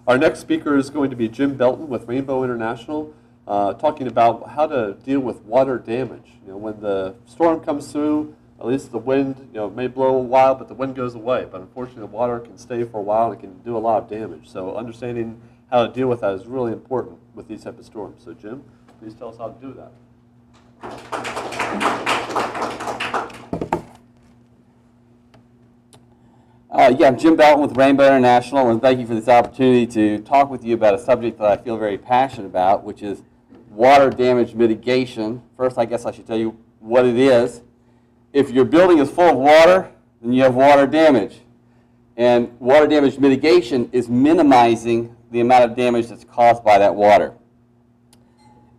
Our next speaker is going to be Jim Belton with Rainbow International, talking about how to deal with water damage. When the storm comes through, at least the wind, may blow a while, but the wind goes away. But unfortunately, the water can stay for a while and it can do a lot of damage. So understanding how to deal with that is really important with these type of storms. So Jim, please tell us how to do that. Yeah, I'm Jim Belton with Rainbow International, and thank you for this opportunity to talk with you about a subject that I feel very passionate about, which is water damage mitigation. First, I guess I should tell you what it is. If your building is full of water, then you have water damage. And water damage mitigation is minimizing the amount of damage that's caused by that water.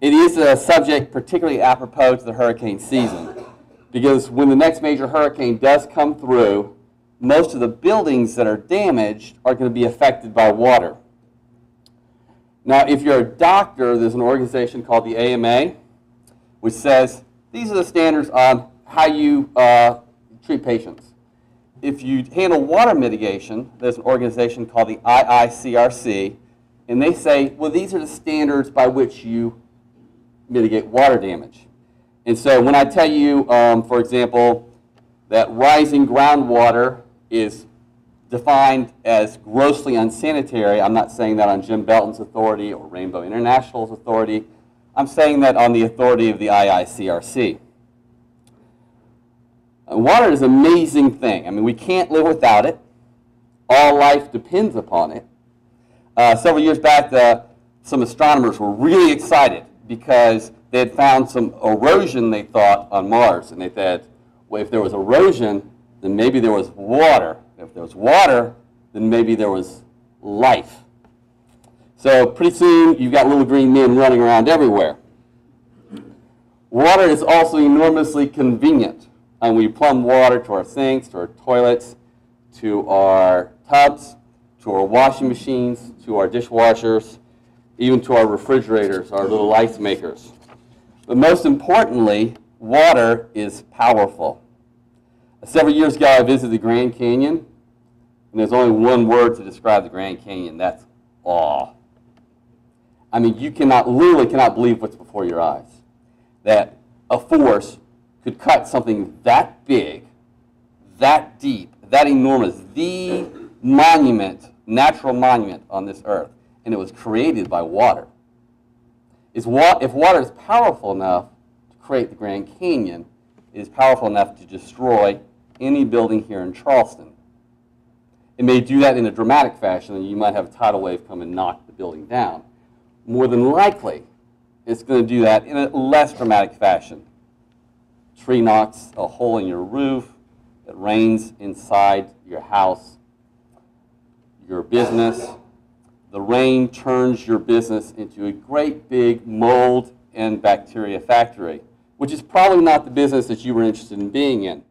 It is a subject particularly apropos to the hurricane season, because when the next major hurricane does come through, most of the buildings that are damaged are going to be affected by water. Now, if you're a doctor, there's an organization called the AMA, which says these are the standards on how you treat patients. If you handle water mitigation, there's an organization called the IICRC, and they say, well, these are the standards by which you mitigate water damage. And so when I tell you, for example, that rising groundwater is defined as grossly unsanitary, I'm not saying that on Jim Belton's authority or Rainbow International's authority. I'm saying that on the authority of the IICRC. Water is an amazing thing. I mean, we can't live without it. All life depends upon it. Several years back, some astronomers were really excited because they had found some erosion, they thought, on Mars. And they said, well, if there was erosion, then maybe there was water. If there was water, then maybe there was life. So pretty soon, you've got little green men running around everywhere. Water is also enormously convenient. And we plumb water to our sinks, to our toilets, to our tubs, to our washing machines, to our dishwashers, even to our refrigerators, our little ice makers. But most importantly, water is powerful. Several years ago, I visited the Grand Canyon, and there's only one word to describe the Grand Canyon. That's awe. I mean, you literally cannot believe what's before your eyes. That a force could cut something that big, that deep, that enormous, the monument, natural monument on this earth, and it was created by water. If water is powerful enough to create the Grand Canyon, it is powerful enough to destroy any building here in Charleston. It may do that in a dramatic fashion, and you might have a tidal wave come and knock the building down. More than likely, it's going to do that in a less dramatic fashion. Tree knocks a hole in your roof, it rains inside your house, your business. The rain turns your business into a great big mold and bacteria factory, which is probably not the business that you were interested in being in.